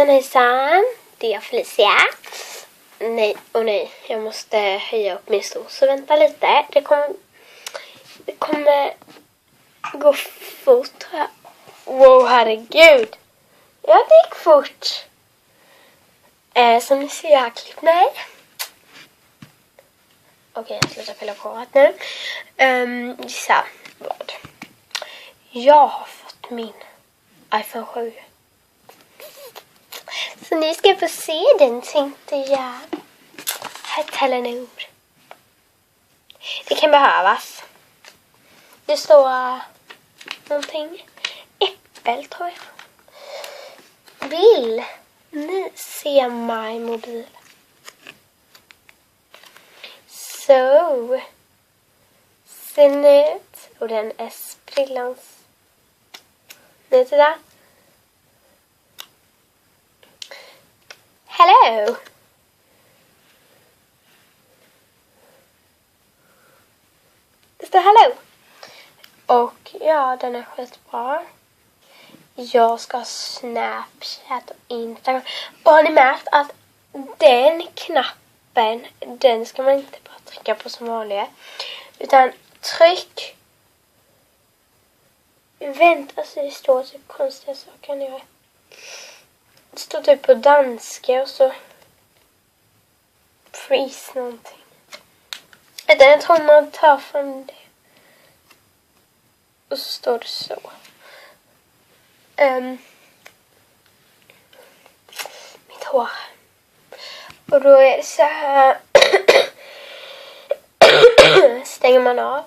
Hejsan, det är Felicia. Nej, jag måste höja upp min stol, så vänta lite. Det kommer gå fort här. Wow, herregud. Ja, det gick fort. Som ni ser, jag har klippt mig. Okej, jag slutar pilla på håret nu. Gissa vad. Jag har fått min iPhone 7. Så ni ska få se den, tänkte jag. Här talar ni ord. Det kan behövas. Det står någonting. Äppel, tror jag. Vill ni se min mobil? Så ser den ut. Och den är sprillans. Vet du det? Hello! Det står hello. Och ja, den är skitbra. Jag ska ha Snapchat och Instagram. Och har ni märkt att den knappen, den ska man inte bara trycka på som vanligt. Utan tryck. Vänta, alltså det står typ konstiga saker nu. Det står typ på danska och så freeze någonting. Jag tror man tar från det. Och så står det så. Mitt hår. Och då är det så här. Stänger man av.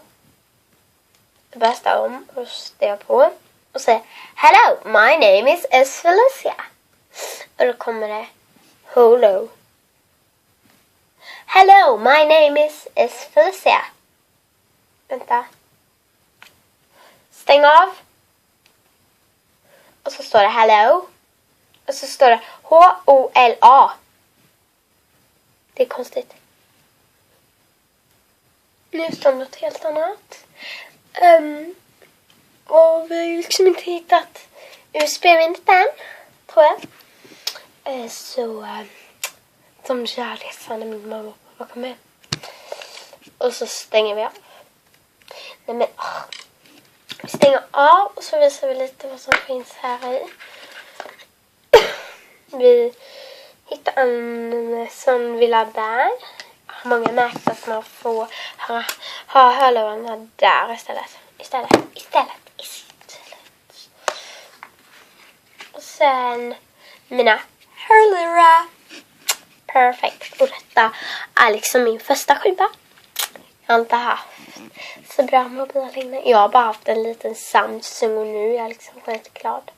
Bästa om och stänger på. Och säger hello, my name is Felicia. Och då kommer det hello. Hello, my name is Felicia. Vänta. Stäng av. Och så står det hello. Och så står det H-O-L-A. Det är konstigt. Nu står det något helt annat. Och vi har liksom inte hittat USB-minnet än, tror jag. Så som kärleksande min mamma och pappa kom med. Och så stänger vi av. Nej men, vi stänger av och så visar vi lite vad som finns här i. Vi hittar en sån vi laddar. Har många märkt att man får ha hörlurarna där istället. Och sen mina hörlurar. Perfekt. Och detta är liksom min första skiva. Jag har inte haft så bra mobiler innan. Jag har bara haft en liten Samsung och nu är jag liksom skitglad.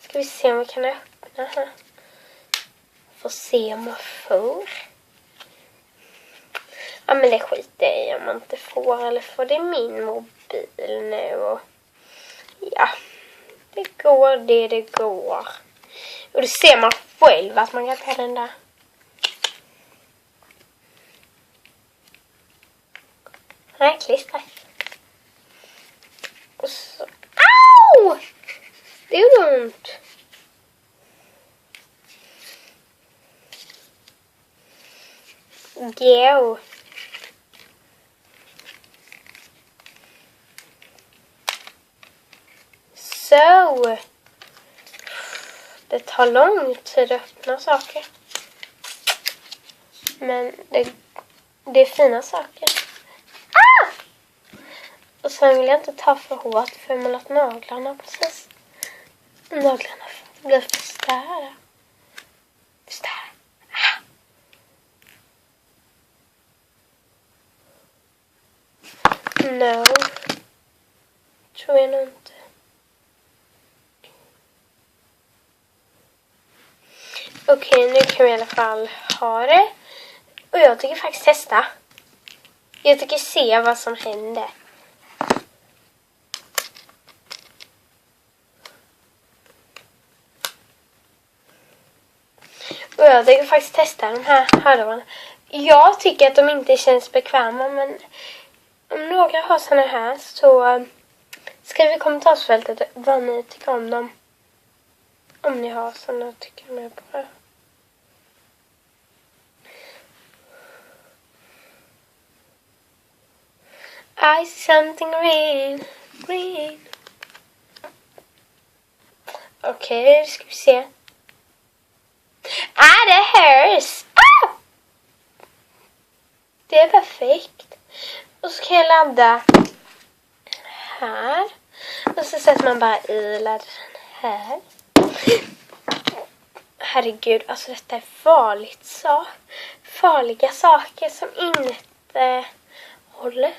Ska vi se om vi kan öppna här. Får se om man får. Ja, men det skiter i om man inte får. Eller får det min mobil nu. Och ja, det går det går. Och det ser man själv att man kan ta den där. Nej, klistret. Och så. Au! Det gjorde ont. Go. Så. Det tar lång tid att öppna saker. Men det är fina saker. Ah! Och sen vill jag inte ta för hårt för man har naglarna precis. Naglarna blir för starka. Ah! No. Tror jag nog inte. Okej, nu kan vi i alla fall ha det. Och jag tycker faktiskt testa. Jag tycker se vad som händer. Och jag tycker faktiskt testa de här hörlurarna. Jag tycker att de inte känns bekväma, men om några har såna här så skriv i kommentarsfältet vad ni tycker om dem. Om ni har sådana tycker jag är bra. I see something green. Green. Okej, ska vi se. Det hörs. Det är perfekt. Och så kan jag ladda här. Och så sätter man bara i laddaren här. Herregud, alltså detta är farliga saker som inte håller.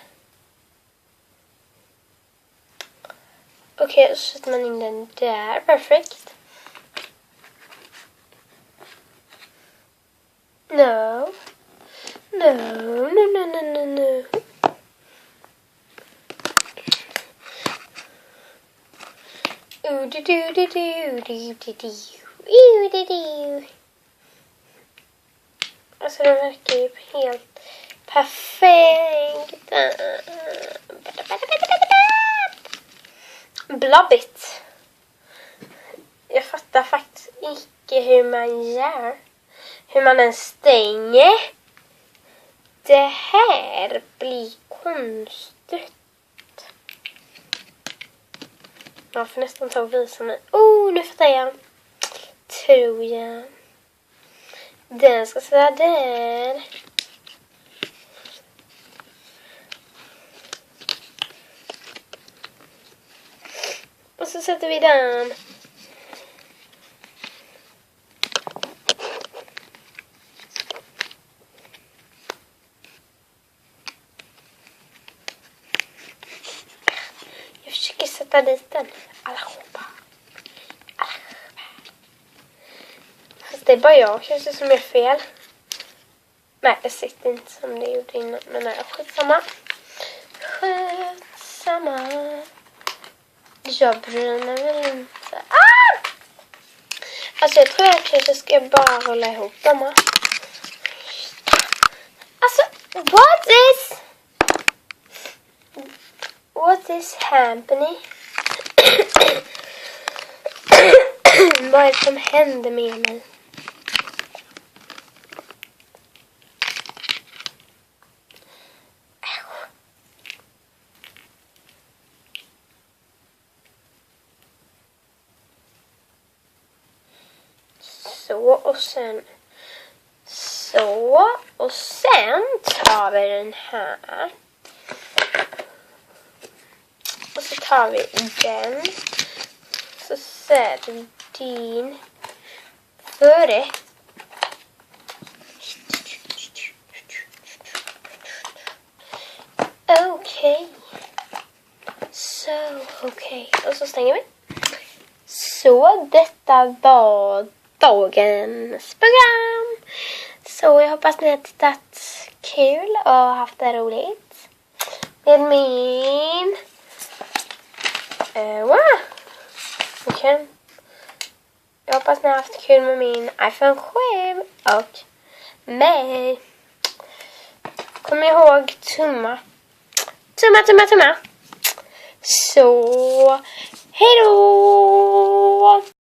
Okej, så sätter man in den där. Perfekt. No. Alltså den verkar ju helt perfekt. Blobbigt. Jag fattar faktiskt inte hur man gör. Hur man än stänger. Det här blir konstigt. Jag får nästan ta och visa mig. Nu fattar jag. Tror jag. Den ska sitta där. Och så sätter vi den. Jag försöker sätta dit den. Allihopa. Fast det är bara jag kanske som är fel. Nej, det sitter inte som det gjorde innan. Men nej, skitsamma. Jag bryr mig väl inte. Alltså jag tror jag kanske ska bara hålla ihop dem. Alltså, what is happening? Vad är det som händer med mig? Så och sen tar vi den här. Och så tar vi den. Så sätter vi din före. Okej. Okej. Och så stänger vi. Så detta var dagens program. Så jag hoppas ni har tittat kul och haft det roligt. Med min... Okej. Jag hoppas ni har haft kul med min iPhone 7 och mig. Kom ihåg tumma. Så, hej då!